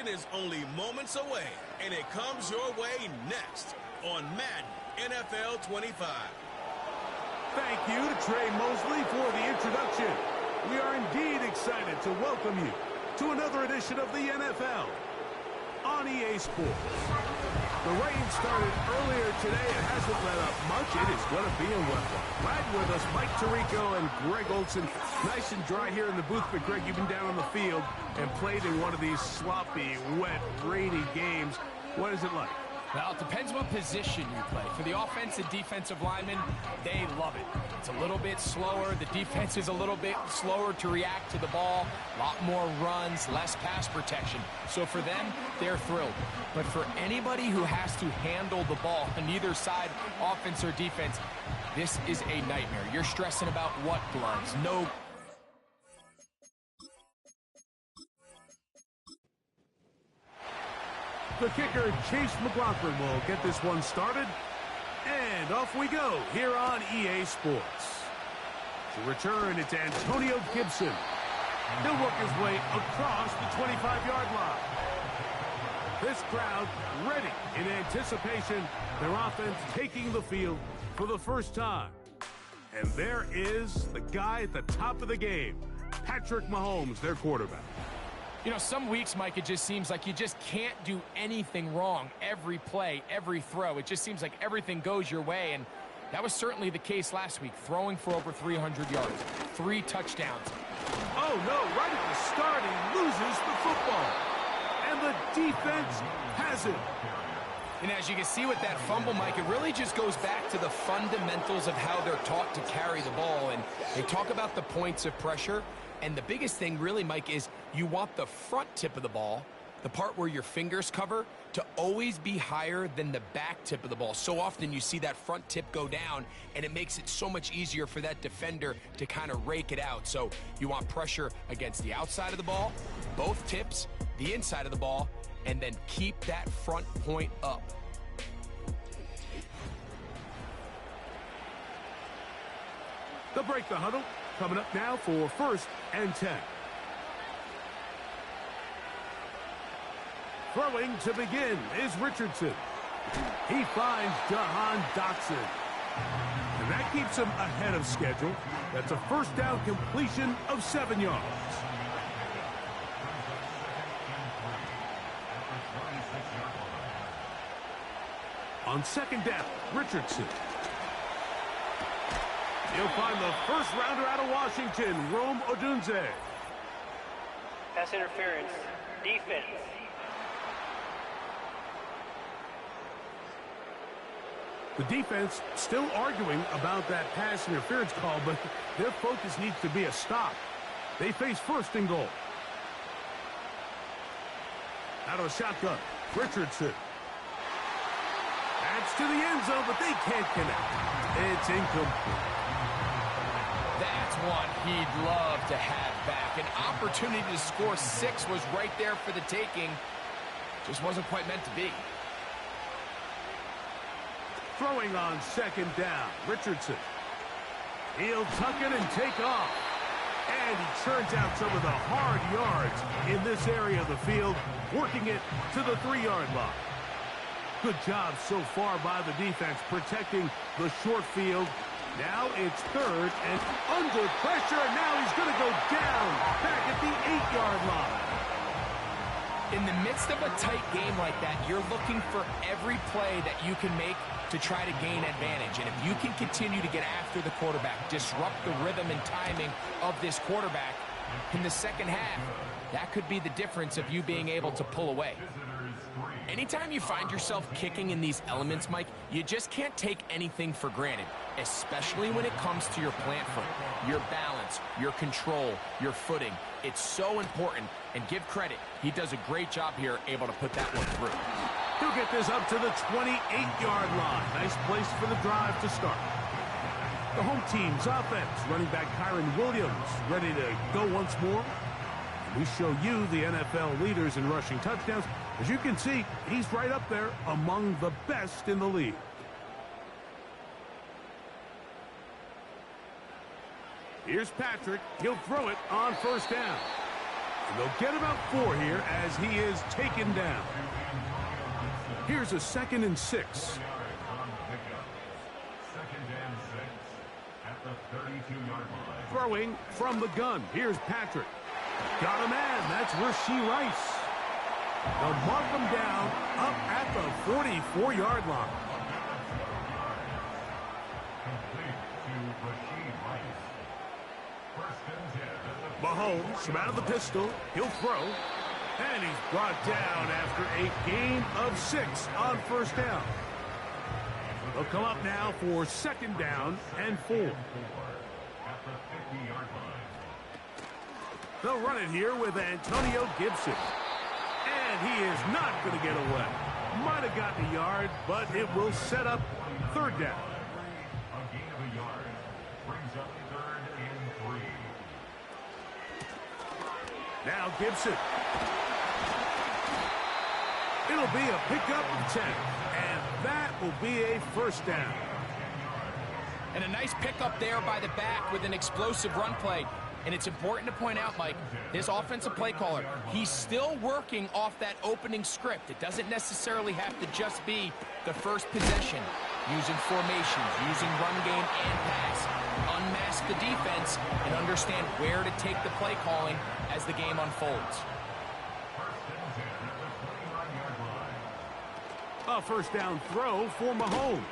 is only moments away, and it comes your way next on Madden NFL 25. Thank you to Trey Mosley for the introduction. We are indeed excited to welcome you to another edition of the NFL on EA Sports. The rain started earlier today. It hasn't let up much. It is going to be a wet one. Riding with us, Mike Tirico and Greg Olson. Nice and dry here in the booth, but Greg, you've been down on the field and played in one of these sloppy, wet, rainy games. What is it like? Well, it depends what position you play. For the offensive defensive linemen, they love it. It's a little bit slower. The defense is a little bit slower to react to the ball. A lot more runs, less pass protection. So for them, they're thrilled. But for anybody who has to handle the ball on either side, offense or defense, this is a nightmare. You're stressing about what gloves, no. The kicker, Chase McLaughlin, will get this one started. And off we go here on EA Sports. To return, it's Antonio Gibson. He'll work his way across the 25-yard line. This crowd ready in anticipation. Their offense taking the field for the first time. And there is the guy at the top of the game, Patrick Mahomes, their quarterback. You know, some weeks, Mike, it just seems like you just can't do anything wrong every play, every throw. It just seems like everything goes your way, and that was certainly the case last week, throwing for over 300 yards, 3 touchdowns. Oh, no, right at the start, he loses the football, and the defense has it. And as you can see with that fumble, Mike, it really just goes back to the fundamentals of how they're taught to carry the ball, and they talk about the points of pressure. And the biggest thing really, Mike, is you want the front tip of the ball, the part where your fingers cover, to always be higher than the back tip of the ball. So often you see that front tip go down, and it makes it so much easier for that defender to kind of rake it out. So you want pressure against the outside of the ball, both tips, the inside of the ball, and then keep that front point up. They'll break the huddle. Coming up now for 1st and 10. Throwing to begin is Richardson. He finds Jahan Dotson. And that keeps him ahead of schedule. That's a first down completion of 7 yards. On 2nd down, Richardson. He'll find the first rounder out of Washington, Rome Odunze. Pass interference, defense. The defense still arguing about that pass interference call, but their focus needs to be a stop. They face 1st and goal. Out of the shotgun, Richardson. That's to the end zone, but they can't connect. It's incomplete. That's one he'd love to have back. An opportunity to score 6 was right there for the taking. Just wasn't quite meant to be. Throwing on 2nd down, Richardson. He'll tuck it and take off. And he churns out some of the hard yards in this area of the field, working it to the 3-yard line. Good job so far by the defense, protecting the short field. Now it's 3rd and under pressure, and now he's going to go down back at the 8-yard line. In the midst of a tight game like that, you're looking for every play that you can make to try to gain advantage. And if you can continue to get after the quarterback, disrupt the rhythm and timing of this quarterback in the second half, that could be the difference of you being able to pull away. Anytime you find yourself kicking in these elements, Mike, you just can't take anything for granted, especially when it comes to your plant foot, your balance, your control, your footing. It's so important, and give credit. He does a great job here, able to put that one through. He'll get this up to the 28-yard line. Nice place for the drive to start. The home team's offense, running back Kyron Williams, ready to go once more. We show you the NFL leaders in rushing touchdowns. As you can see, he's right up there among the best in the league. Here's Patrick. He'll throw it on 1st down. And they'll get about 4 here as he is taken down. Here's a 2nd and 6. Throwing from the gun. Here's Patrick. Got a man. That's Rashee Rice. They'll mark him down up at the 44-yard line. Mahomes from out of the pistol. He'll throw. And he's brought down after a gain of 6 on 1st down. They'll come up now for 2nd down and 4. They'll run it here with Antonio Gibson. And he is not going to get away. Might have gotten a yard, but it will set up 3rd down. A gain of a yard brings up 3rd and 3. Now Gibson. It'll be a pickup of 10. And that will be a 1st down. And a nice pickup there by the back with an explosive run play. And it's important to point out, Mike, this offensive play caller, he's still working off that opening script. It doesn't necessarily have to just be the first possession. Using formations, using run game and pass. Unmask the defense and understand where to take the play calling as the game unfolds. A 1st down throw for Mahomes.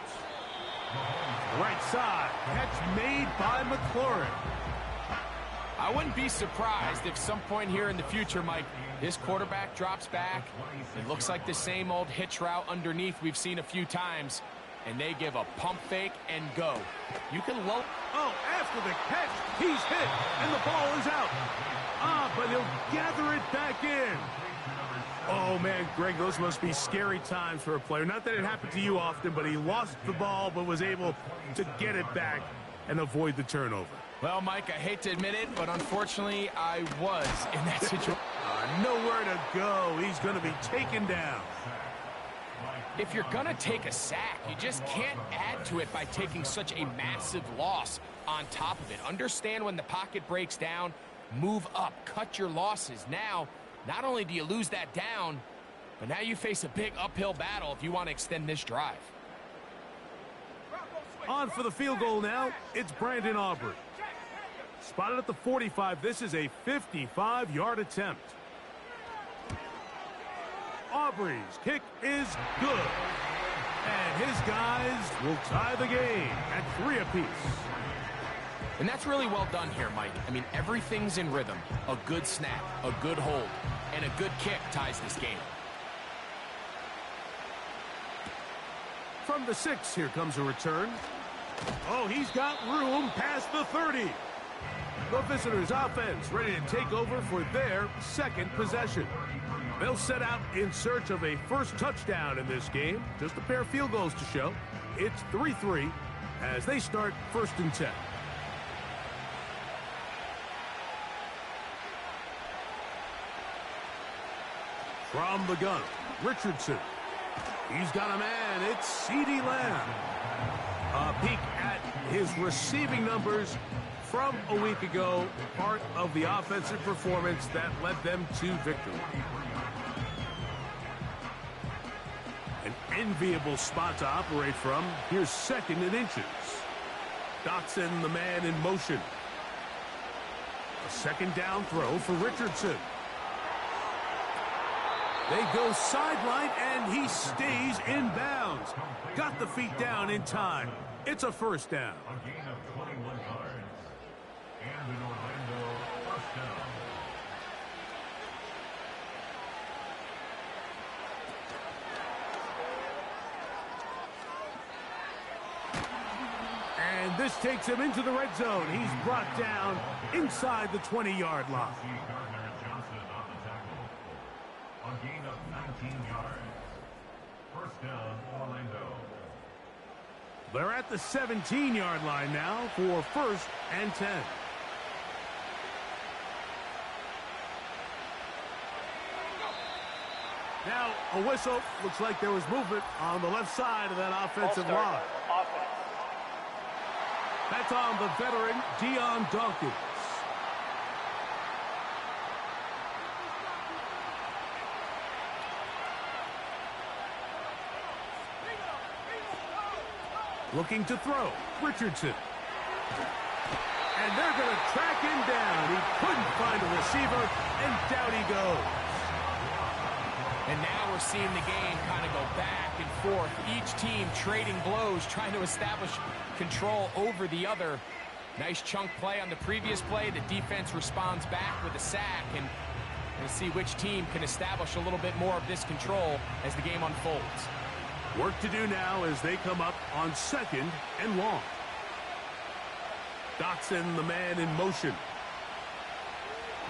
Right side, catch made by McLaurin. I wouldn't be surprised if some point here in the future, Mike, this quarterback drops back. It looks like the same old hitch route underneath we've seen a few times, and they give a pump fake and go. You can low. Oh, after the catch, he's hit, and the ball is out. But he'll gather it back in. Oh, man, Greg, those must be scary times for a player. Not that it happened to you often, but he lost the ball but was able to get it back and avoid the turnover. Well, Mike, I hate to admit it, but unfortunately, I was in that situation. Nowhere to go. He's going to be taken down. If you're going to take a sack, you just can't add to it by taking such a massive loss on top of it. Understand when the pocket breaks down, move up, cut your losses. Now, not only do you lose that down, but now you face a big uphill battle if you want to extend this drive. On for the field goal now, it's Brandon Aubrey. Spotted at the 45, this is a 55-yard attempt. Aubrey's kick is good. And his guys will tie the game at 3 apiece. And that's really well done here, Mike. I mean, everything's in rhythm. A good snap, a good hold, and a good kick ties this game. From the 6, here comes a return. Oh, he's got room past the 30. The visitors' offense ready to take over for their 2nd possession. They'll set out in search of a first touchdown in this game. Just a pair of field goals to show. It's 3-3 as they start 1st and 10. From the gun, Richardson. He's got a man. It's CeeDee Lamb. A peek at his receiving numbers from a week ago, part of the offensive performance that led them to victory. An enviable spot to operate from. Here's 2nd and inches. Dotson, the man in motion. A 2nd down throw for Richardson. They go sideline, and he stays in bounds. Got the feet down in time. It's a 1st down. A gain of 21 yards. And an Orlando 1st down. And this takes him into the red zone. He's brought down inside the 20-yard line. A gain of 19 yards. 1st down, Orlando. They're at the 17-yard line now for 1st and 10. Now, a whistle. Looks like there was movement on the left side of that offensive line. That's on the veteran, Deion Dawkins. Looking to throw. Richardson. And they're going to track him down. He couldn't find a receiver, and down he goes. And now we're seeing the game kind of go back and forth. Each team trading blows, trying to establish control over the other. Nice chunk play on the previous play. The defense responds back with a sack, and we'll see which team can establish a little bit more of this control as the game unfolds. Work to do now as they come up on 2nd and long. Dotson, the man in motion.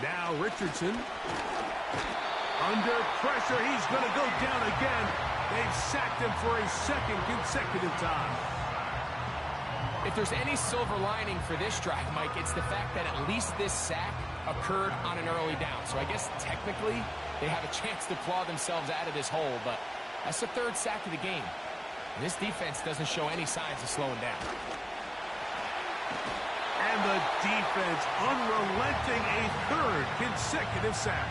Now Richardson. Under pressure, he's going to go down again. They've sacked him for a second consecutive time. If there's any silver lining for this drive, Mike, it's the fact that at least this sack occurred on an early down. So I guess technically they have a chance to claw themselves out of this hole, but that's the 3rd sack of the game. And this defense doesn't show any signs of slowing down. And the defense unrelenting, a 3rd consecutive sack.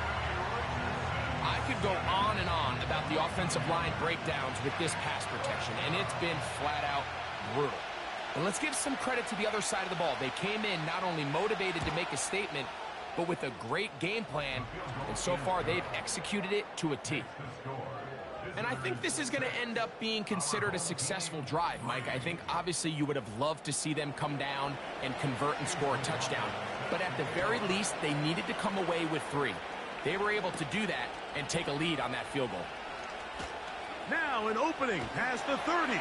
I could go on and on about the offensive line breakdowns with this pass protection, and it's been flat out brutal. And let's give some credit to the other side of the ball. They came in not only motivated to make a statement, but with a great game plan, and so far they've executed it to a T. And I think this is going to end up being considered a successful drive, Mike. I think obviously you would have loved to see them come down and convert and score a touchdown. But at the very least, they needed to come away with 3. They were able to do that and take a lead on that field goal. Now an opening past the 30.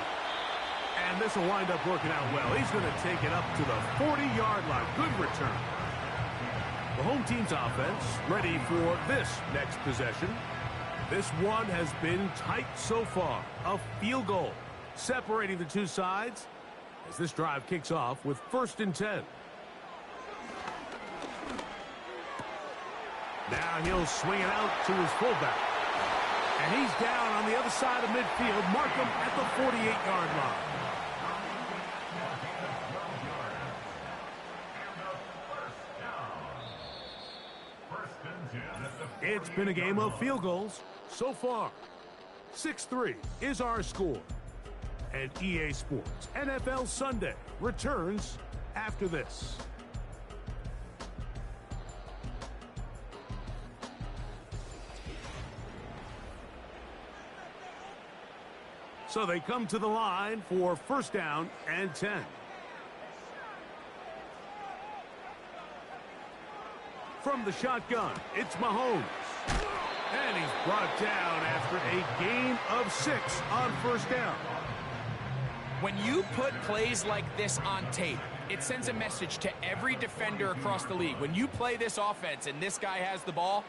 And this will wind up working out well. He's going to take it up to the 40-yard line. Good return. The home team's offense ready for this next possession. This one has been tight so far. A field goal separating the two sides as this drive kicks off with 1st and 10. Now he'll swing it out to his fullback. And he's down on the other side of midfield. Mark him at the 48-yard line. It's been a game of field goals so far. 6-3 is our score. And EA Sports NFL Sunday returns after this. So they come to the line for 1st down and 10. From the shotgun, it's Mahomes. And he's brought down after a gain of 6 on 1st down. When you put plays like this on tape, it sends a message to every defender across the league. When you play this offense and this guy has the ball,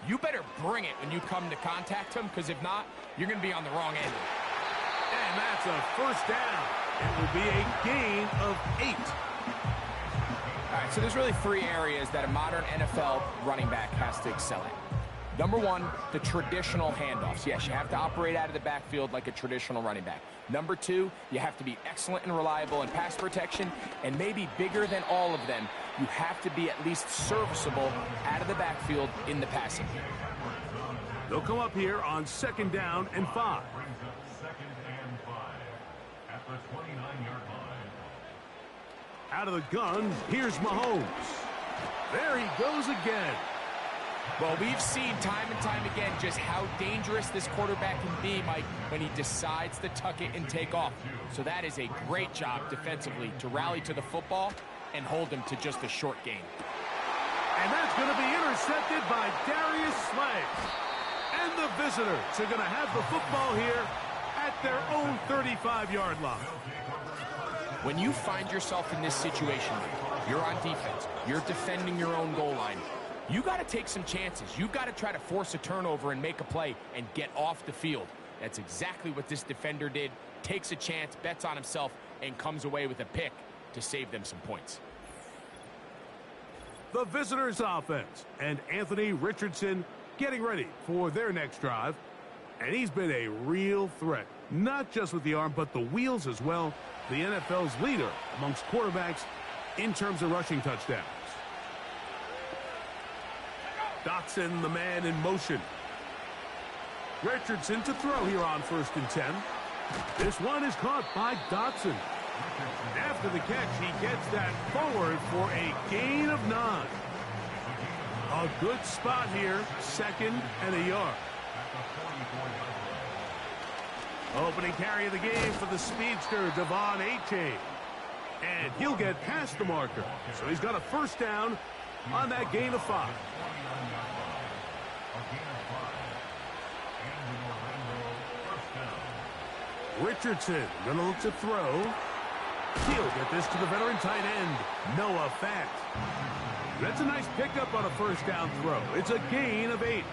you better bring it when you come to contact him, because if not, you're going to be on the wrong end. And that's a 1st down. It will be a gain of 8. All right, so there's really 3 areas that a modern NFL running back has to excel in. Number 1, the traditional handoffs. Yes, you have to operate out of the backfield like a traditional running back. Number 2, you have to be excellent and reliable in pass protection, and maybe bigger than all of them, you have to be at least serviceable out of the backfield in the passing game. They'll come up here on 2nd down and 5. At the 29-yard line. Out of the gun, here's Mahomes. There he goes again. Well, we've seen time and time again just how dangerous this quarterback can be, Mike, when he decides to tuck it and take off. So that is a great job defensively to rally to the football and hold him to just a short gain. And that's going to be intercepted by Darius Slay. And the visitors are going to have the football here at their own 35-yard line. When you find yourself in this situation, you're on defense, you're defending your own goal line, you got to take some chances. You got to try to force a turnover and make a play and get off the field. That's exactly what this defender did. Takes a chance, bets on himself, and comes away with a pick to save them some points. The visitors' offense and Anthony Richardson getting ready for their next drive. And he's been a real threat, not just with the arm, but the wheels as well. The NFL's leader amongst quarterbacks in terms of rushing touchdowns. Dotson, the man in motion. Richardson to throw here on 1st and 10. This one is caught by Dotson. After the catch, he gets that forward for a gain of 9. A good spot here, 2nd and a yard. Opening carry of the game for the speedster, Devon Achane. And he'll get past the marker. So he's got a first down on that gain of 5. Richardson going to look to throw. He'll get this to the veteran tight end, Noah Fant. That's a nice pickup on a first down throw. It's a gain of 8.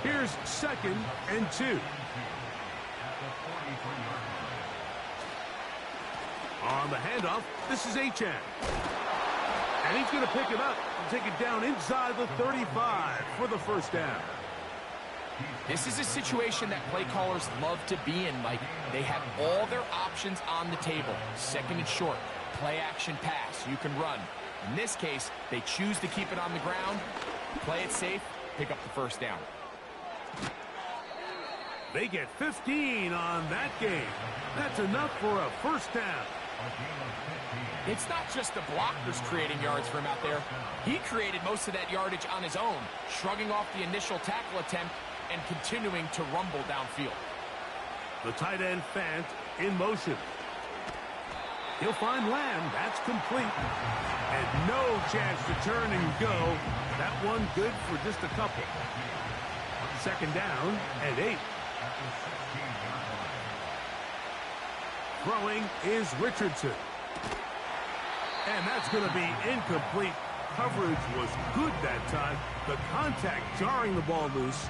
Here's 2nd and 2. On the handoff, this is Achane. And he's going to pick it up and take it down inside the 35 for the first down. This is a situation that play callers love to be in, Mike. They have all their options on the table. 2nd and short, play action pass, you can run. In this case, they choose to keep it on the ground, play it safe, pick up the first down. They get 15 on that game. That's enough for a first down. It's not just the blockers creating yards for him out there. He created most of that yardage on his own, shrugging off the initial tackle attempt and continuing to rumble downfield. The tight end Fant in motion. He'll find Lamb. That's complete. And no chance to turn and go. That one good for just a couple. 2nd down and 8. Throwing is Richardson. And that's going to be incomplete. Coverage was good that time. The contact jarring the ball loose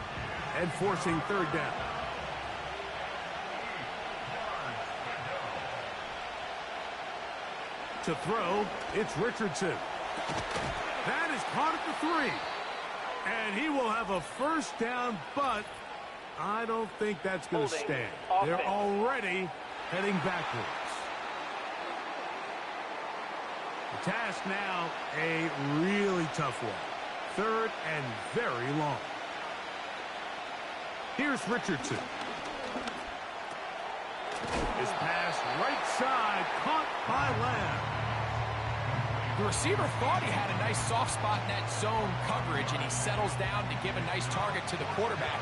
and forcing 3rd down. To throw, it's Richardson. That is caught at the 3. And he will have a first down, but I don't think that's going to stand. They're already heading backwards. The task now, a really tough one. 3rd and very long. Here's Richardson. His pass right side, caught by Lamb. The receiver thought he had a nice soft spot in that zone coverage, and he settles down to give a nice target to the quarterback.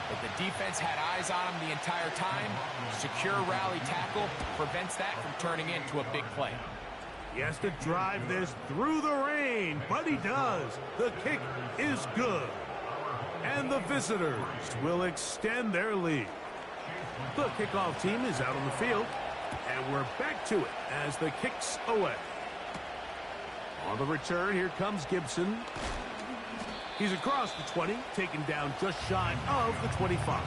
But the defense had eyes on him the entire time. Secure rally tackle prevents that from turning into a big play. He has to drive this through the rain, but he does. The kick is good. And the visitors will extend their lead. The kickoff team is out on the field, and we're back to it as the kick's away. On the return, here comes Gibson. He's across the 20, taken down just shy of the 25.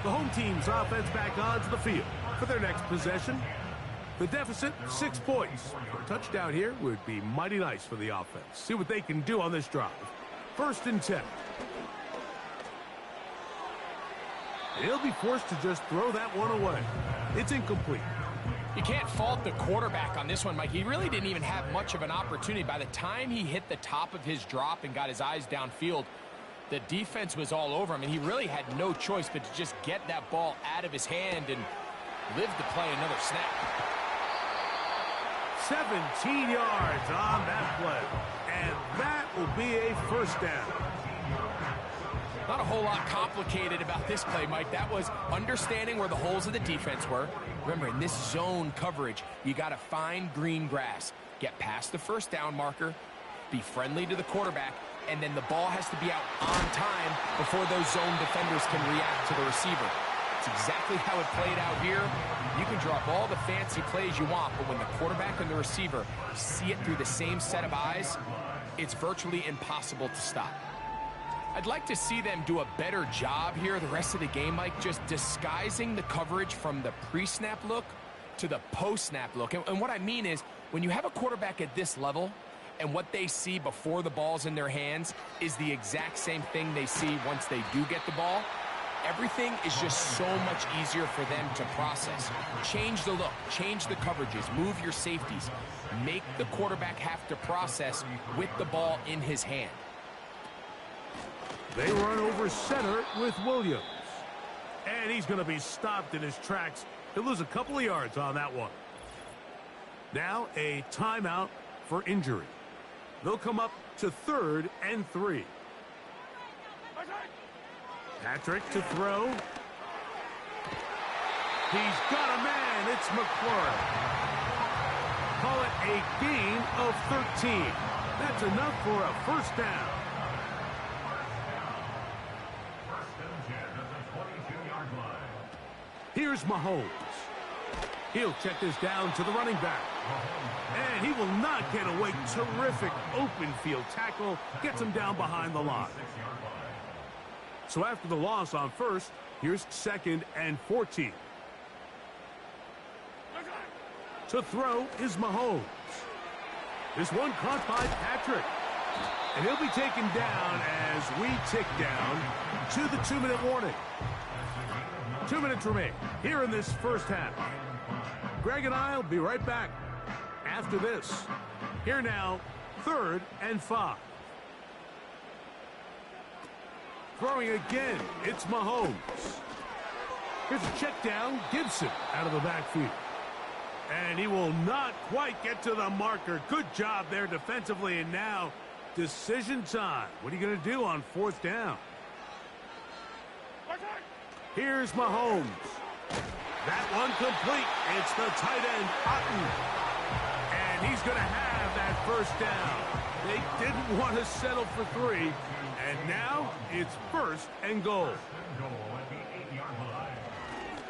The home team's offense back onto the field for their next possession. The deficit, 6 points. A touchdown here would be mighty nice for the offense. See what they can do on this drive. 1st and 10. He'll be forced to just throw that one away. It's incomplete. You can't fault the quarterback on this one, Mike. He really didn't even have much of an opportunity. By the time he hit the top of his drop and got his eyes downfield, the defense was all over him, and he really had no choice but to just get that ball out of his hand and live to play another snap. 17 yards on that play, and that will be a first down. Not a whole lot complicated about this play, Mike. That was understanding where the holes of the defense were. Remember, in this zone coverage, you got to find green grass, get past the first down marker, be friendly to the quarterback, and then the ball has to be out on time before those zone defenders can react to the receiver. It's exactly how it played out here. You can draw up all the fancy plays you want, but when the quarterback and the receiver see it through the same set of eyes, it's virtually impossible to stop. I'd like to see them do a better job here the rest of the game, Mike, just disguising the coverage from the pre-snap look to the post-snap look. And what I mean is, when you have a quarterback at this level and what they see before the ball's in their hands is the exact same thing they see once they do get the ball, everything is just so much easier for them to process. Change the look, change the coverages, move your safeties. Make the quarterback have to process with the ball in his hand. They run over center with Williams. And he's going to be stopped in his tracks He'll lose a couple of yards on that one. Now a timeout for injury. They'll come up to 3rd and 3. Patrick to throw. He's got a man. It's McLaurin. Call it a gain of 13. That's enough for a first down. Here's Mahomes. He'll check this down to the running back. And he will not get away. Terrific open field tackle. Gets him down behind the line. So after the loss on 1st, here's 2nd and 14. To throw is Mahomes. This one caught by Patrick. And he'll be taken down as we tick down to the 2-minute warning. 2 minutes remain here in this first half. Greg and I will be right back after this. Here now, 3rd and 5. Throwing again, it's Mahomes. Here's a check down, Gibson out of the backfield. And he will not quite get to the marker. Good job there defensively, and now decision time. What are you going to do on 4th down? Here's Mahomes. That one complete. It's the tight end, Otten. And he's going to have that first down. They didn't want to settle for 3. And now it's 1st and goal.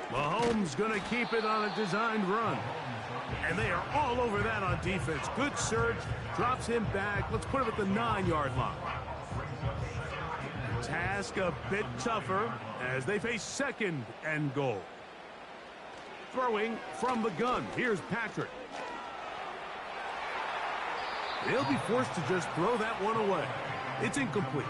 Mahomes going to keep it on a designed run. And they are all over that on defense. Good surge. Drops him back. Let's put him at the 9-yard line. Task a bit tougher as they face 2nd and goal. Throwing from the gun. Here's Patrick. They'll be forced to just throw that one away. It's incomplete.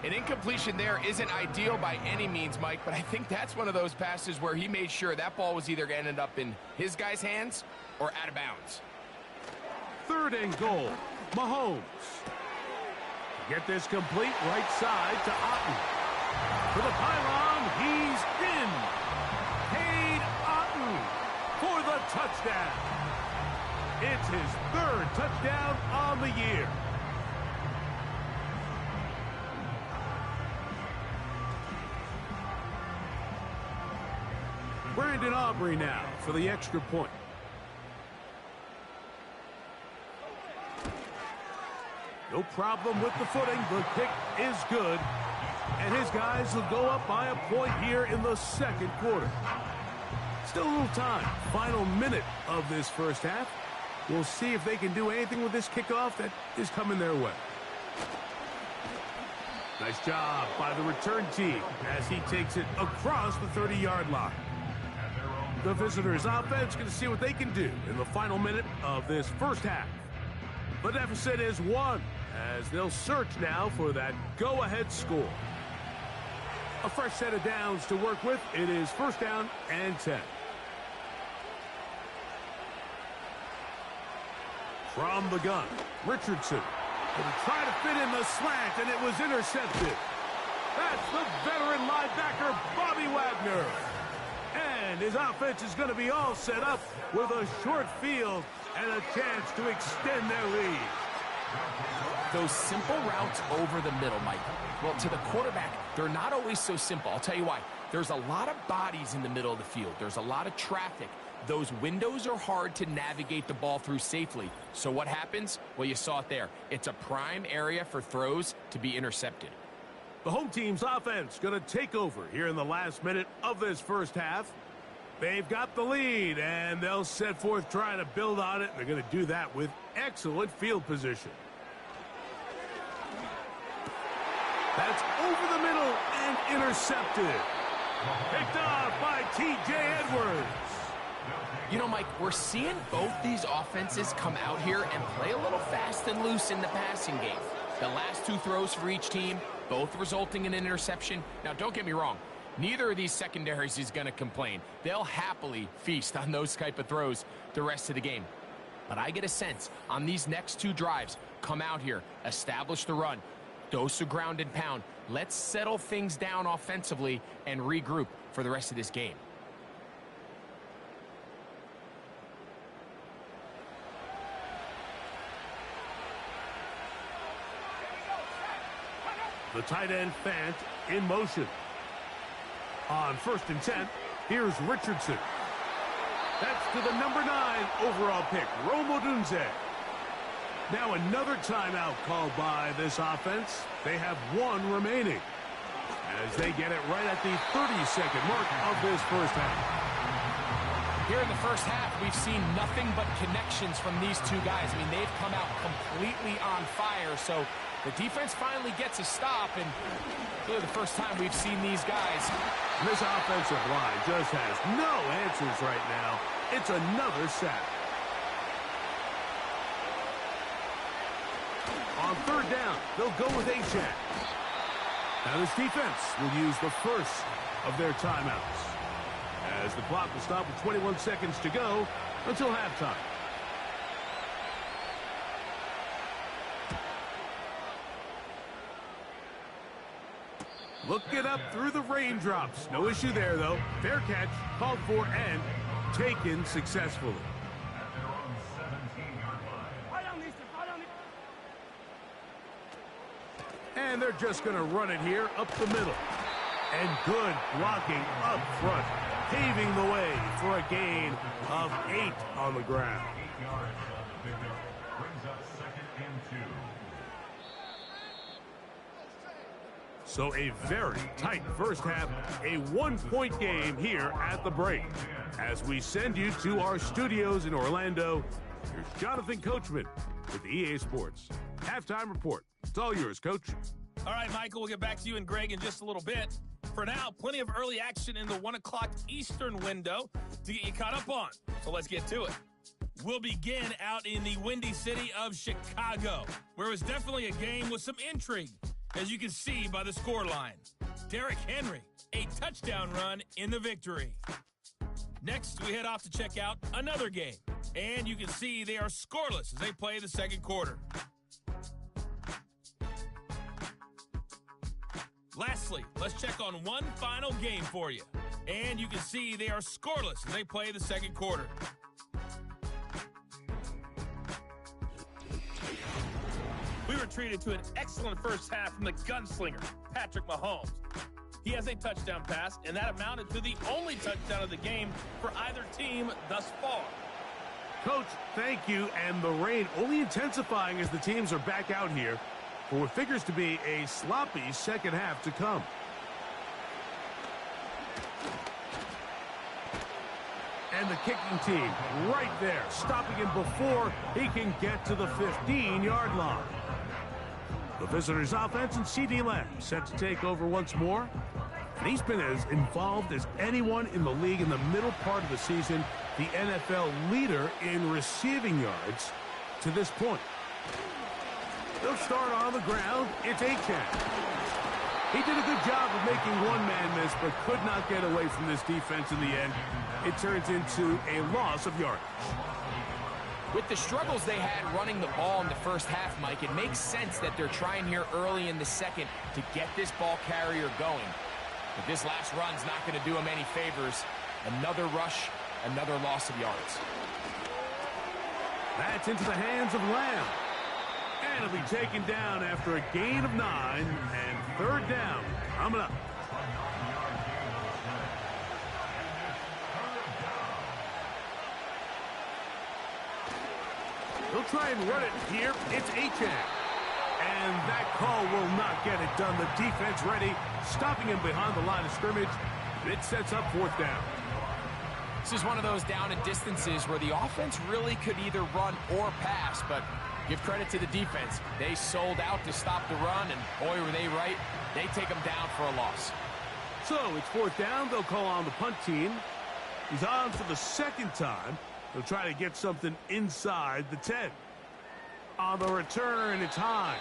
An incompletion there isn't ideal by any means, Mike, but I think that's one of those passes where he made sure that ball was either going to end up in his guy's hands or out of bounds. 3rd and goal. Mahomes. Get this complete, right side to Otten. For the pylon, he's in. Cade Otten for the touchdown. It's his 3rd touchdown on the year. Brandon Aubrey now for the extra point. No problem with the footing. The kick is good. And his guys will go up by a point here in the 2nd quarter. Still a little time. Final minute of this first half. We'll see if they can do anything with this kickoff that is coming their way. Nice job by the return team as he takes it across the 30-yard line. The visitors' offense going to see what they can do in the final minute of this first half. The deficit is 1 as they'll search now for that go-ahead score. A fresh set of downs to work with. It is 1st down and 10. From the gun, Richardson will try to fit in the slant, and it was intercepted. That's the veteran linebacker, Bobby Wagner. And his offense is going to be all set up with a short field and a chance to extend their lead. Those simple routes over the middle, Mike. Well, to the quarterback, they're not always so simple. I'll tell you why. There's a lot of bodies in the middle of the field. There's a lot of traffic. Those windows are hard to navigate the ball through safely. So what happens? Well, you saw it there. It's a prime area for throws to be intercepted. The home team's offense going to take over here in the last minute of this first half. They've got the lead, and they'll set forth trying to build on it. They're going to do that with excellent field position. That's over the middle and intercepted. Picked off by T.J. Edwards. You know, Mike, we're seeing both these offenses come out here and play a little fast and loose in the passing game. The last 2 throws for each team, both resulting in an interception. Now, don't get me wrong. Neither of these secondaries is going to complain. They'll happily feast on those type of throws the rest of the game. But I get a sense on these next 2 drives, come out here, establish the run, dose of ground and pound. Let's settle things down offensively and regroup for the rest of this game. The tight end Fant in motion. On 1st and 10, here's Richardson. That's to the number 9 overall pick, Rome Odunze. Now another timeout called by this offense. They have 1 remaining as they get it right at the 30-second mark of this first half. Here in the first half, we've seen nothing but connections from these two guys. I mean, they've come out completely on fire, so the defense finally gets a stop, and really the first time we've seen these guys. This offensive line just has no answers right now. It's another sack. On 3rd down, they'll go with Achane. Now this defense will use the first of their timeouts, as the clock will stop with 21 seconds to go until halftime. Looking up through the raindrops. No issue there, though. Fair catch, called for, and taken successfully. And they're just going to run it here up the middle. And good blocking up front, paving the way for a gain of 8 on the ground. 8 yards on the pickup. Brings up 2nd and 2. So a very tight first half, a 1-point game here at the break. As we send you to our studios in Orlando, here's Jonathan Coachman with the EA Sports Halftime Report. It's all yours, Coach. All right, Michael, we'll get back to you and Greg in just a little bit. For now, plenty of early action in the 1 o'clock Eastern window to get you caught up on. So let's get to it. We'll begin out in the windy city of Chicago, where it was definitely a game with some intrigue, as you can see by the scoreline. Derrick Henry, a touchdown run in the victory. Next, we head off to check out another game, and you can see they are scoreless as they play the second quarter. Lastly, let's check on one final game for you. And you can see they are scoreless as they play the second quarter. We were treated to an excellent first half from the gunslinger, Patrick Mahomes. He has a touchdown pass, and that amounted to the only touchdown of the game for either team thus far. Coach, thank you, and the rain only intensifying as the teams are back out here for what figures to be a sloppy second half to come. And the kicking team right there, stopping him before he can get to the 15-yard line. The visitors' offense and C.D. Lamb set to take over once more. And he's been as involved as anyone in the league in the middle part of the season, the NFL leader in receiving yards to this point. They'll start on the ground. It's Achane. He did a good job of making one man miss, but could not get away from this defense in the end. It turns into a loss of yardage. With the struggles they had running the ball in the first half, Mike, it makes sense that they're trying here early in the second to get this ball carrier going. But this last run's not going to do him any favors. Another rush, another loss of yards. That's into the hands of Lamb. And it'll be taken down after a gain of 9, and third down coming up. They'll try and run it here. It's Achane. And that call will not get it done. The defense ready, stopping him behind the line of scrimmage. It sets up fourth down. This is one of those down and distances where the offense really could either run or pass, but give credit to the defense. They sold out to stop the run, and boy, were they right. They take them down for a loss. So it's fourth down. They'll call on the punt team. He's on for the second time. They'll try to get something inside the 10. On the return, it's Hines.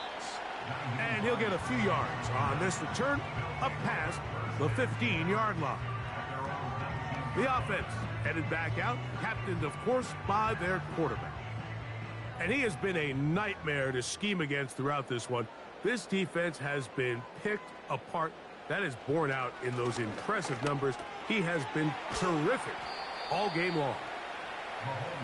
And he'll get a few yards on this return, up past the 15-yard line. The offense headed back out, captained, of course, by their quarterback. And he has been a nightmare to scheme against throughout this one. This defense has been picked apart. That is borne out in those impressive numbers. He has been terrific all game long.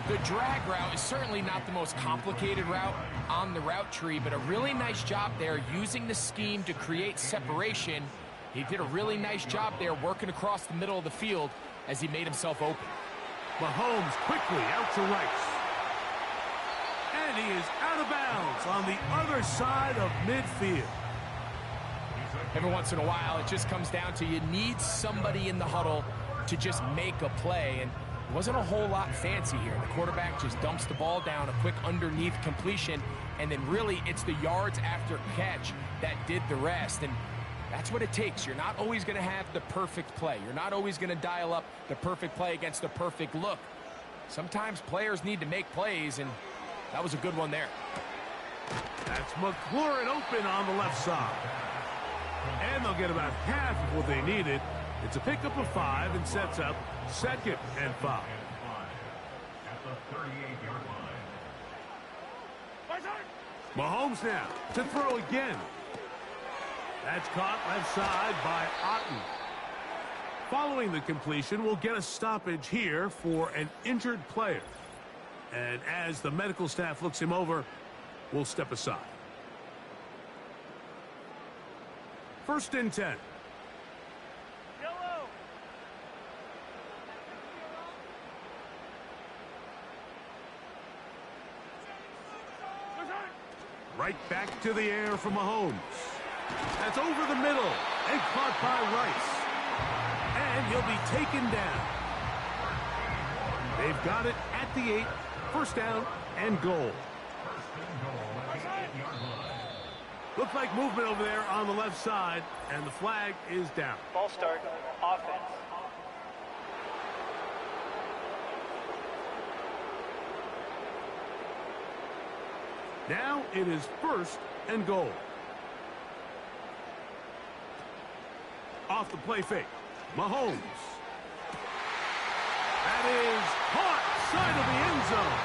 The drag route is certainly not the most complicated route on the route tree, but a really nice job there using the scheme to create separation. He did a really nice job there working across the middle of the field as he made himself open. Mahomes quickly out to Rice. And he is out of bounds on the other side of midfield. Every once in a while, it just comes down to you need somebody in the huddle to just make a play, and it wasn't a whole lot fancy here. The quarterback just dumps the ball down, a quick underneath completion, and then really it's the yards after catch that did the rest, and that's what it takes. You're not always going to have the perfect play. You're not always going to dial up the perfect play against the perfect look. Sometimes players need to make plays, and that was a good one there. That's McLaurin open on the left side. And they'll get about half of what they needed. It's a pickup of 5 and sets up 2nd and 5. At the 38-yard line. Mahomes now to throw again. That's caught left side by Otten. Following the completion, we'll get a stoppage here for an injured player. And as the medical staff looks him over, we'll step aside. 1st and 10. Right back to the air for Mahomes. That's over the middle and caught by Rice. And he'll be taken down. They've got it at the 8. 1st down and goal. Looks like movement over there on the left side, and the flag is down. Ball start, offense. Now it is 1st and goal. Off the play fake. Mahomes. That is caught side of the end zone.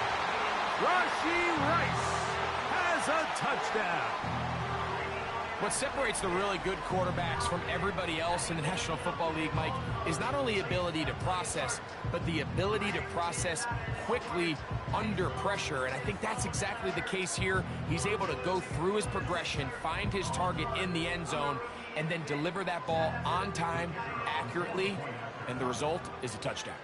Rashee Rice has a touchdown. What separates the really good quarterbacks from everybody else in the National Football League, Mike, is not only ability to process, but the ability to process quickly under pressure. And I think that's exactly the case here. He's able to go through his progression, find his target in the end zone, and then deliver that ball on time, accurately, and the result is a touchdown.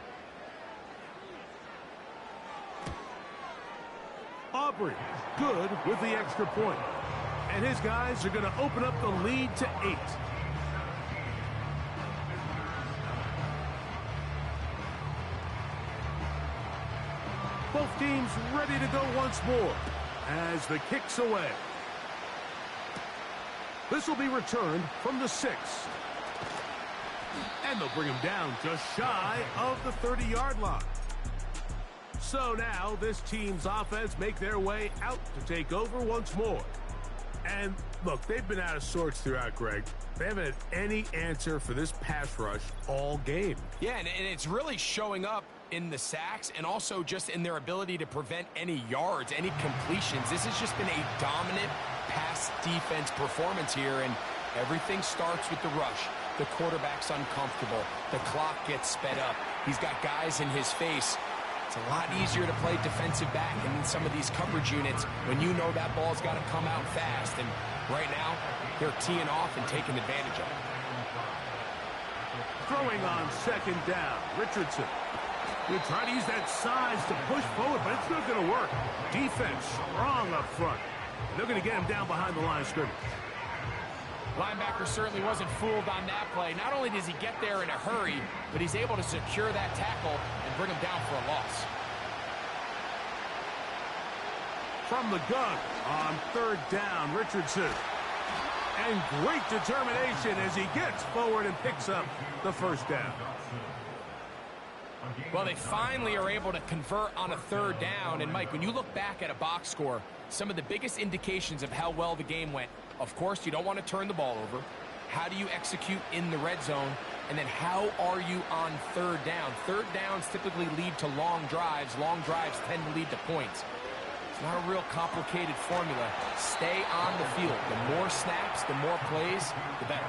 Aubrey, good with the extra point. And his guys are going to open up the lead to 8. Both teams ready to go once more as the kick's away. This will be returned from the 6. And they'll bring him down just shy of the 30-yard line. So now this team's offense make their way out to take over once more. And look, they've been out of sorts throughout, Greg. They haven't had any answer for this pass rush all game. Yeah, and it's really showing up in the sacks and also just in their ability to prevent any yards, any completions. This has just been a dominant pass defense performance here, and everything starts with the rush. The quarterback's uncomfortable. The clock gets sped up. He's got guys in his face. It's a lot easier to play defensive back and in some of these coverage units when you know that ball's got to come out fast. And right now, they're teeing off and taking advantage of it. Throwing on 2nd down, Richardson. You try to use that size to push forward, but it's not going to work. Defense strong up front. They're going to get him down behind the line of scrimmage. Linebacker certainly wasn't fooled on that play. Not only does he get there in a hurry, but he's able to secure that tackle and bring him down for a loss. From the gun on 3rd down, Richardson. And great determination as he gets forward and picks up the 1st down. Well, they finally are able to convert on a 3rd down. And, Mike, when you look back at a box score, some of the biggest indications of how well the game went, of course, you don't want to turn the ball over. How do you execute in the red zone? And then how are you on 3rd down? 3rd downs typically lead to long drives. Long drives tend to lead to points. It's not a real complicated formula. Stay on the field. The more snaps, the more plays, the better.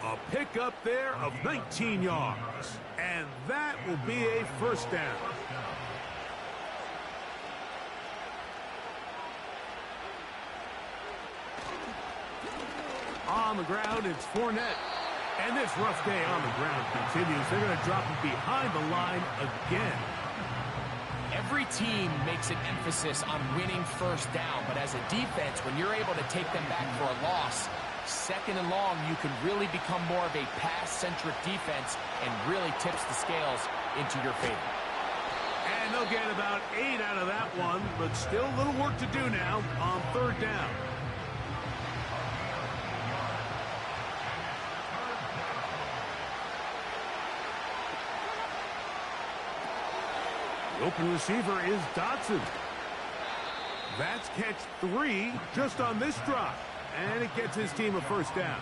A pickup there of 19 yards. And that will be a 1st down. On the ground, it's Fournette. And this rough day on the ground continues. They're going to drop it behind the line again. Every team makes an emphasis on winning first down, but as a defense, when you're able to take them back for a loss, second and long, you can really become more of a pass-centric defense and really tips the scales into your favor. And they'll get about 8 out of that one, but still a little work to do now on third down. The open receiver is Dotson. That's catch 3 just on this drop, and it gets his team a first down.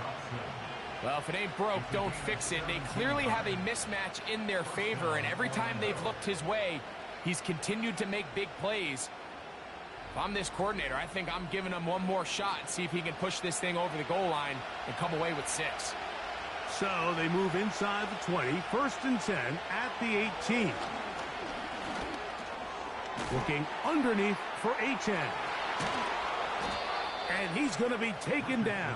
Well, if it ain't broke, don't fix it. They clearly have a mismatch in their favor, and every time they've looked his way, he's continued to make big plays. If I'm this coordinator, I think I'm giving him one more shot and see if he can push this thing over the goal line and come away with 6. So they move inside the 20, 1st and 10 at the 18. Looking underneath for HN. And he's going to be taken down.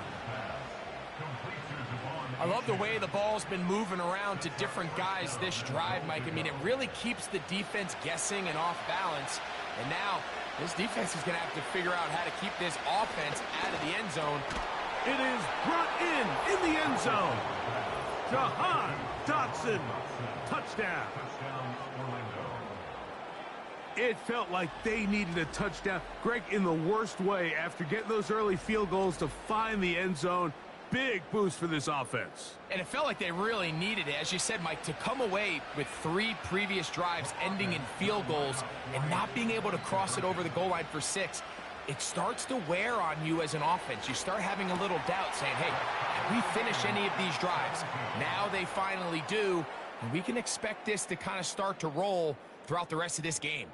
I love the way the ball's been moving around to different guys this drive, Mike. I mean, it really keeps the defense guessing and off balance. And now, this defense is going to have to figure out how to keep this offense out of the end zone. It is brought in the end zone. Jahan Dotson, touchdown. It felt like they needed a touchdown. Greg, in the worst way, after getting those early field goals to find the end zone. Big boost for this offense. And it felt like they really needed it. As you said, Mike, to come away with 3 previous drives ending in field goals and not being able to cross it over the goal line for 6, it starts to wear on you as an offense. You start having a little doubt saying, hey, can we finish any of these drives? Now they finally do, and we can expect this to kind of start to roll throughout the rest of this game.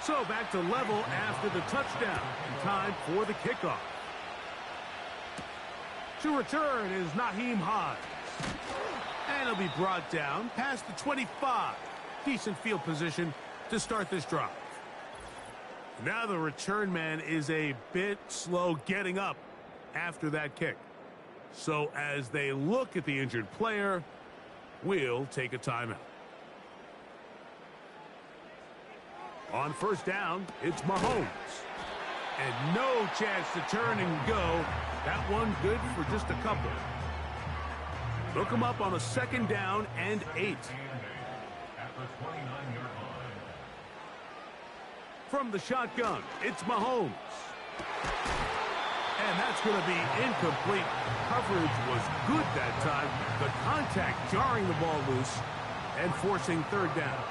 So back to level after the touchdown. Time for the kickoff. To return is Naheem Hines. And he'll be brought down past the 25. Decent field position to start this drive. Now the return man is a bit slow getting up after that kick. So as they look at the injured player, we'll take a timeout. On first down, it's Mahomes. And no chance to turn and go. That one good for just a couple. Look him up on a 2nd down and 8. From the shotgun, it's Mahomes. And that's going to be incomplete. Coverage was good that time. The contact jarring the ball loose and forcing 3rd down.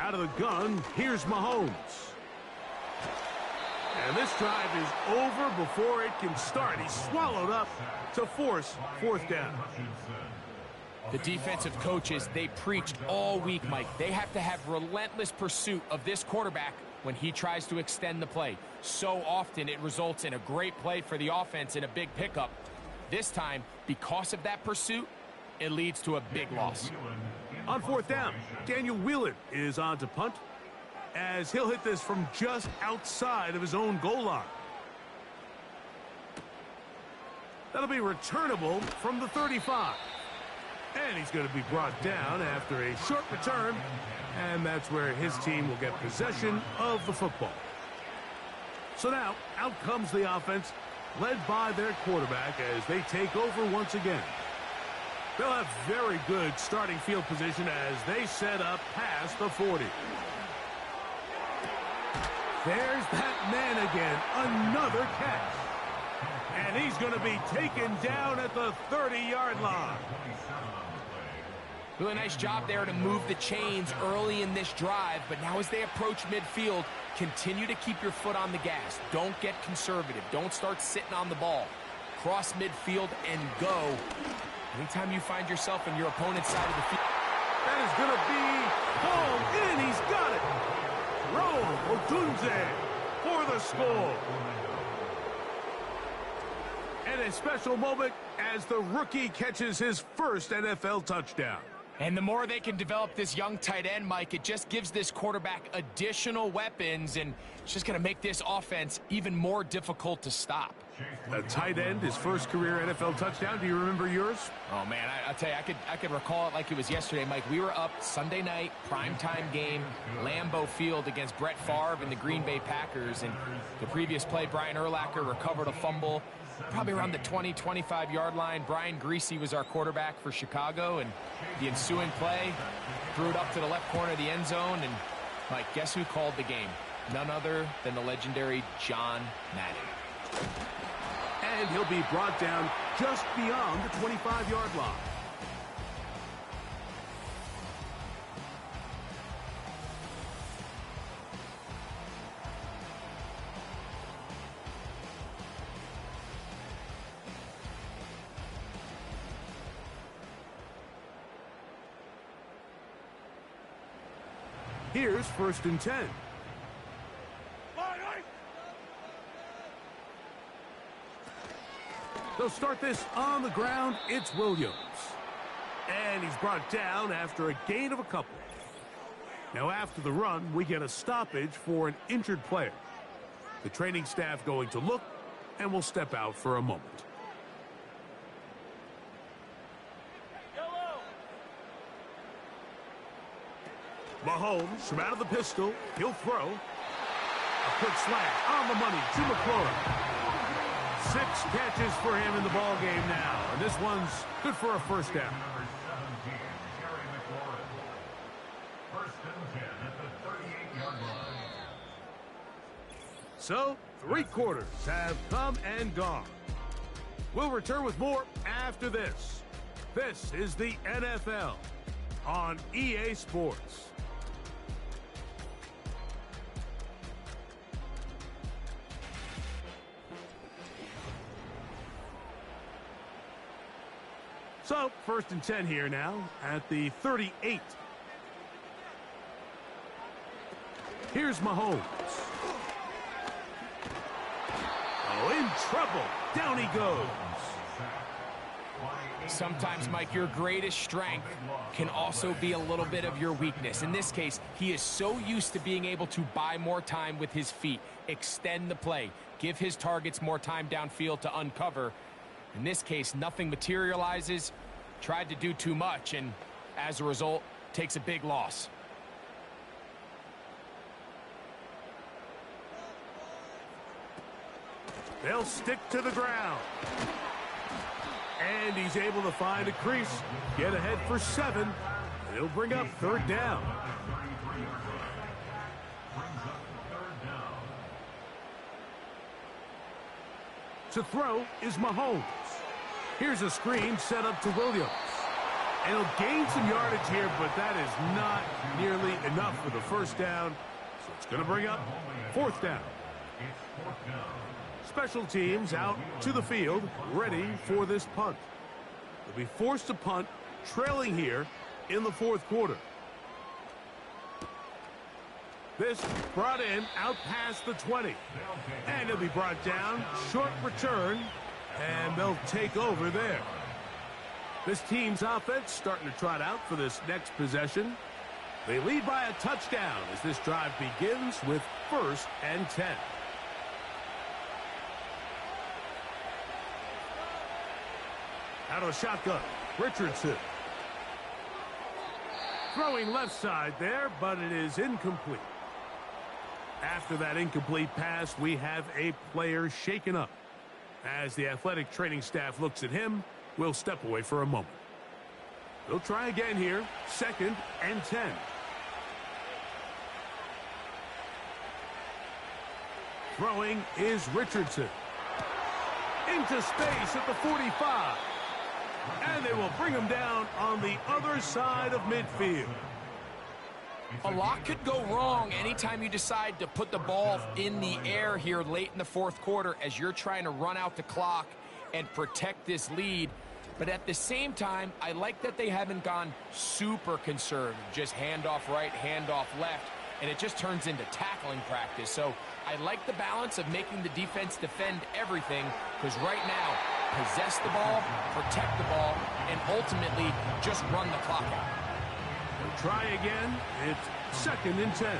Out of the gun, here's Mahomes. And this drive is over before it can start. He's swallowed up to force 4th down. The defensive coaches, they preached all week, Mike. They have to have relentless pursuit of this quarterback when he tries to extend the play. So often it results in a great play for the offense and a big pickup. This time, because of that pursuit, it leads to a big loss. On 4th down, Daniel Whelan is on to punt as he'll hit this from just outside of his own goal line. That'll be returnable from the 35. And he's going to be brought down after a short return, and that's where his team will get possession of the football. So now, out comes the offense, led by their quarterback as they take over once again. They'll have very good starting field position as they set up past the 40. There's that man again, another catch. And he's going to be taken down at the 30-yard line. Really nice job there to move the chains early in this drive, but now as they approach midfield, continue to keep your foot on the gas. Don't get conservative. Don't start sitting on the ball. Cross midfield and go. Anytime you find yourself on your opponent's side of the field. That is going to be hauled in. He's got it. Rome Odunze for the score. And a special moment as the rookie catches his first NFL touchdown. And the more they can develop this young tight end, Mike, it just gives this quarterback additional weapons, and it's just going to make this offense even more difficult to stop. A tight end, his first career NFL touchdown. Do you remember yours? Oh, man, I'll tell you, I could recall it like it was yesterday, Mike. We were up Sunday night, primetime game, Lambeau Field against Brett Favre and the Green Bay Packers. And the previous play, Brian Urlacher recovered a fumble, probably around the 20, 25-yard line. Brian Greasy was our quarterback for Chicago, and the ensuing play threw it up to the left corner of the end zone. And, Mike, guess who called the game? None other than the legendary John Madden. And he'll be brought down just beyond the 25-yard line. Here's 1st and 10. They'll start this on the ground. It's Williams. And he's brought down after a gain of a couple. Now after the run, we get a stoppage for an injured player. The training staff going to look, and will step out for a moment. Mahomes from out of the pistol. He'll throw. A quick slant on the money to McLaurin. 6 catches for him in the ball game now, and this one's good for a first down. Number 17, Terry McLaurin. 1st and 10 at the 38-yard line. So, 3 quarters have come and gone. We'll return with more after this. This is the NFL on EA Sports. So, 1st and 10 here now at the 38. Here's Mahomes. Oh, in trouble. Down he goes. Sometimes, Mike, your greatest strength can also be a little bit of your weakness. In this case, he is so used to being able to buy more time with his feet, extend the play, give his targets more time downfield to uncover. In this case, nothing materializes, tried to do too much, and as a result, takes a big loss. They'll stick to the ground. And he's able to find a crease, get ahead for 7, and he'll bring up 3rd down. To throw is Mahomes. Here's a screen set up to Williams. And he'll gain some yardage here, but that is not nearly enough for the first down. So it's going to bring up 4th down. Special teams out to the field, ready for this punt. They'll be forced to punt, trailing here in the 4th quarter. This brought in out past the 20. And it'll be brought down, short return, and they'll take over there. This team's offense starting to trot out for this next possession. They lead by a touchdown as this drive begins with 1st and 10. Out of a shotgun, Richardson. Throwing left side there, but it is incomplete. After that incomplete pass, we have a player shaken up. As the athletic training staff looks at him, we'll step away for a moment. They'll try again here, 2nd and 10. Throwing is Richardson. Into space at the 45. And they will bring him down on the other side of midfield. A lot could go wrong anytime you decide to put the ball in the air here late in the 4th quarter as you're trying to run out the clock and protect this lead. But at the same time, I like that they haven't gone super conservative, just handoff right, handoff left, and it just turns into tackling practice. So I like the balance of making the defense defend everything, because right now, possess the ball, protect the ball, and ultimately just run the clock out. They'll try again. It's 2nd and 10.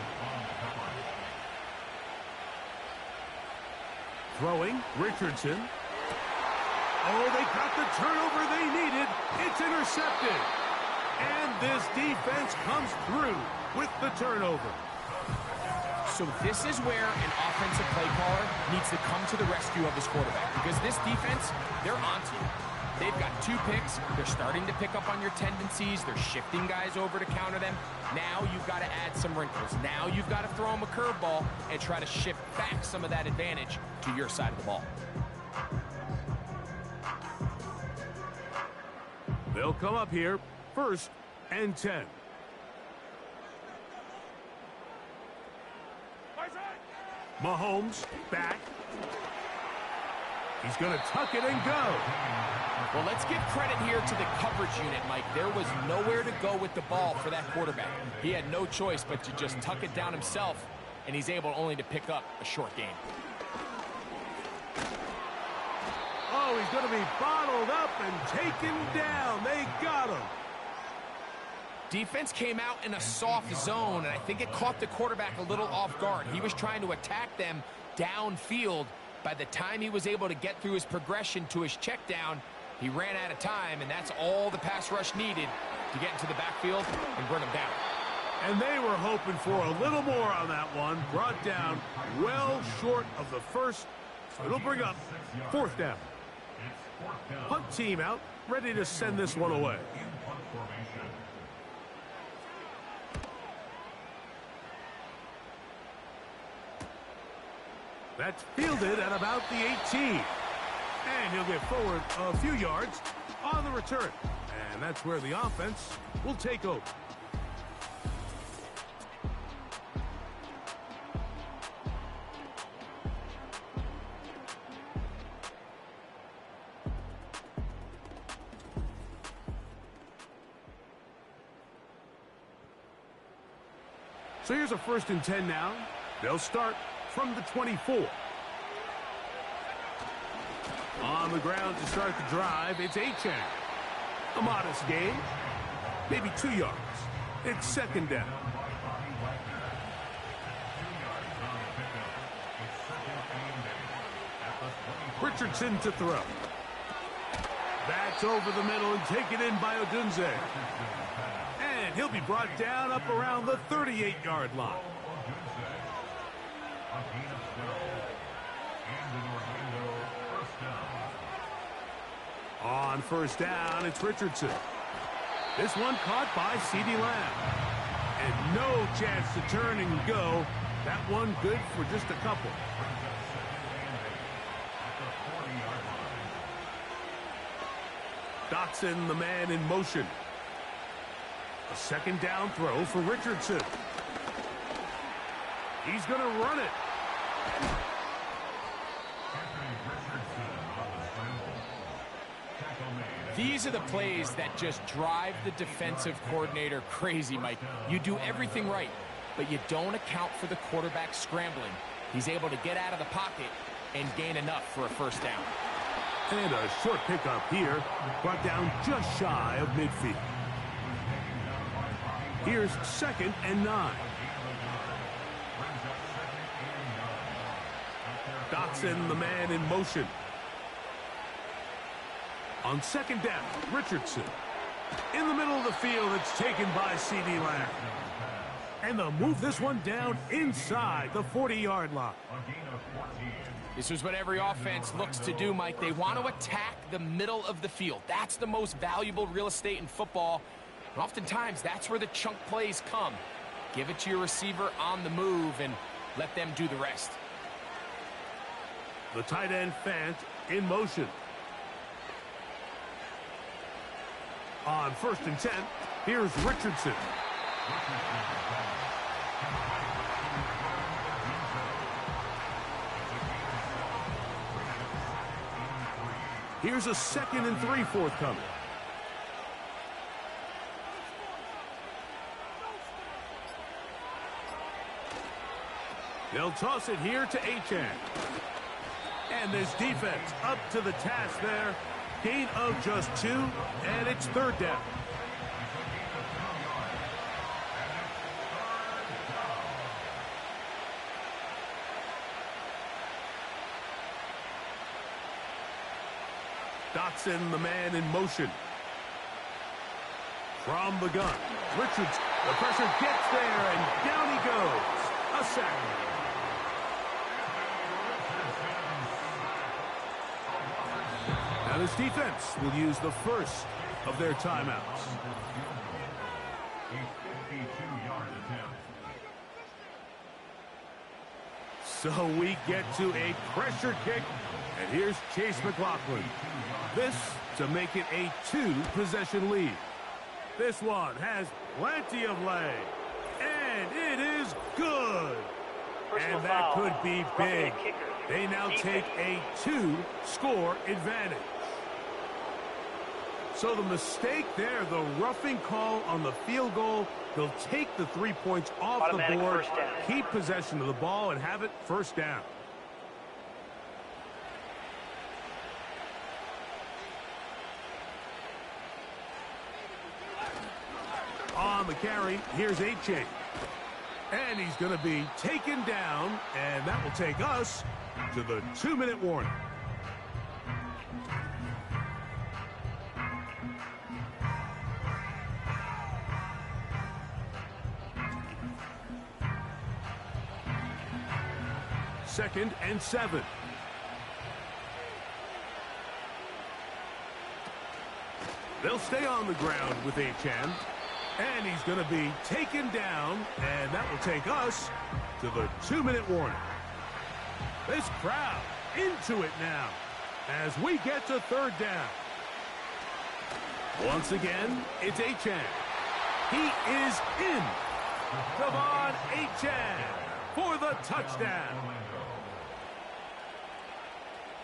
Throwing, Richardson. Oh, they got the turnover they needed. It's intercepted. And this defense comes through with the turnover. So this is where an offensive play caller needs to come to the rescue of his quarterback, because this defense, they're onto you. They've got 2 picks. They're starting to pick up on your tendencies. They're shifting guys over to counter them. Now you've got to add some wrinkles. Now you've got to throw them a curveball and try to shift back some of that advantage to your side of the ball. They'll come up here, 1st and 10. Mahomes back. He's going to tuck it and go. Well, let's give credit here to the coverage unit, Mike. There was nowhere to go with the ball for that quarterback. He had no choice but to just tuck it down himself, and he's able only to pick up a short gain. Oh, he's going to be bottled up and taken down. They got him. Defense came out in a soft zone, and I think it caught the quarterback a little off guard. He was trying to attack them downfield. By the time he was able to get through his progression to his check down, he ran out of time, and that's all the pass rush needed to get into the backfield and bring him down. And they were hoping for a little more on that one. Brought down well short of the first, so it'll bring up 4th down. Punt team out, ready to send this one away. That's fielded at about the 18. And he'll get forward a few yards on the return. And that's where the offense will take over. So here's a 1st and 10 now. They'll start from the 24. On the ground to start the drive, it's Achane. A modest gain, maybe 2 yards. It's 2nd down. Richardson to throw. That's over the middle and taken in by Odunze. And he'll be brought down up around the 38-yard line. On 1st down, it's Richardson. This one caught by CeeDee Lamb. And no chance to turn and go. That one good for just a couple. Dotson, the man in motion. A 2nd down throw for Richardson. He's going to run it. These are the plays that just drive the defensive coordinator crazy, Mike. You do everything right, but you don't account for the quarterback scrambling. He's able to get out of the pocket and gain enough for a 1st down. And a short pickup here, brought down just shy of midfield. Here's 2nd and 9. Dotson, the man in motion. On 2nd down, Richardson. In the middle of the field, it's taken by CeeDee Lamb. And they'll move this one down inside the 40-yard line. This is what every offense looks to do, Mike. They want to attack the middle of the field. That's the most valuable real estate in football. And oftentimes, that's where the chunk plays come. Give it to your receiver on the move and let them do the rest. The tight end Fant in motion. On 1st and 10, here's Richardson. Here's a 2nd and 3 forthcoming. They'll toss it here to Achan. And this defense up to the task there. Gain of just 2, and it's 3rd down. Dotson, the man in motion. From the gun. Richards, the pressure gets there, and down he goes. A sack. Now this defense will use the first of their timeouts. A 52-yard attempt. So we get to a pressure kick, and here's Chase McLaughlin. This to make it a 2-possession lead. This one has plenty of leg, and it is good. And that could be big. They now take a 2-score advantage. So the mistake there, the roughing call on the field goal, they'll take the 3 points off the board, keep possession of the ball, and have it 1st down. On the carry, here's Achan. And he's going to be taken down, and that will take us to the 2-minute warning. Second and 7. They'll stay on the ground with Achan. And he's going to be taken down, and that will take us to the 2-minute warning. This crowd into it now as we get to 3rd down. Once again, it's Achan. He is in. Devon Achan for the touchdown.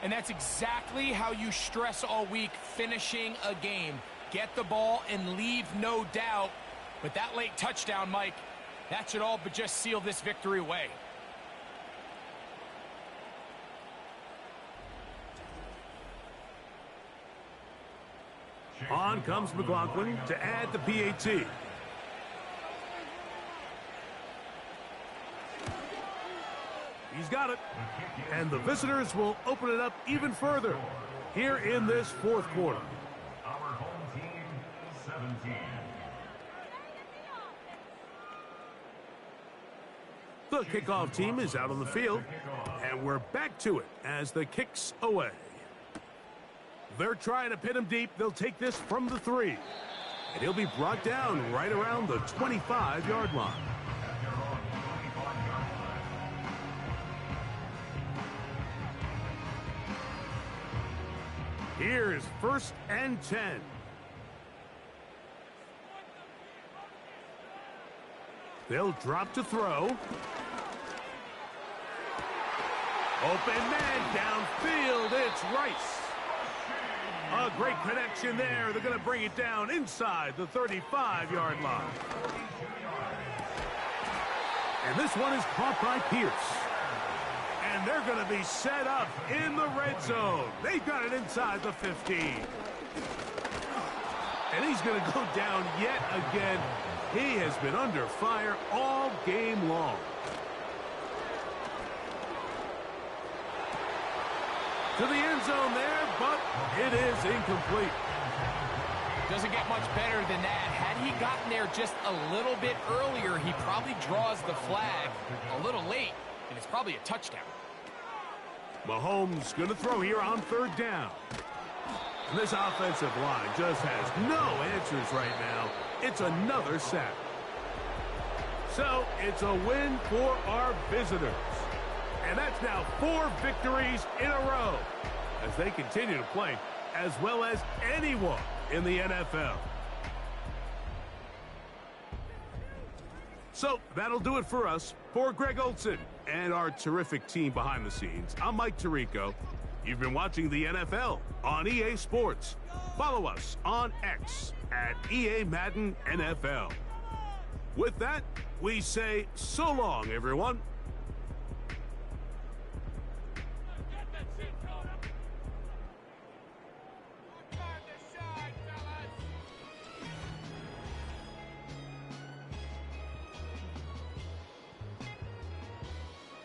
And that's exactly how you stress all week, finishing a game. Get the ball and leave no doubt. But that late touchdown, Mike, that should all but just seal this victory away. On comes McLaughlin to add the PAT. He's got it. And the visitors will open it up even further here in this 4th quarter. Our home team, 17. The kickoff team is out on the field, and we're back to it as the kick's away. They're trying to pin him deep. They'll take this from the 3. And he'll be brought down right around the 25-yard line. Here's 1st and 10. They'll drop to throw. Open man downfield. It's Rice. A great connection there. They're going to bring it down inside the 35-yard line. And this one is caught by Pierce. And they're going to be set up in the red zone. They've got it inside the 15. And he's going to go down yet again. He has been under fire all game long. To the end zone there, but it is incomplete. Doesn't get much better than that. Had he gotten there just a little bit earlier, he probably draws the flag a little late, and it's probably a touchdown. Mahomes going to throw here on 3rd down. And this offensive line just has no answers right now. It's another sack. So it's a win for our visitors. And that's now 4 victories in a row as they continue to play as well as anyone in the NFL. So that'll do it for us. For Greg Olson and our terrific team behind the scenes, I'm Mike Tirico. You've been watching the NFL on EA Sports. Follow us on X at EA Madden NFL. With that, we say so long, everyone.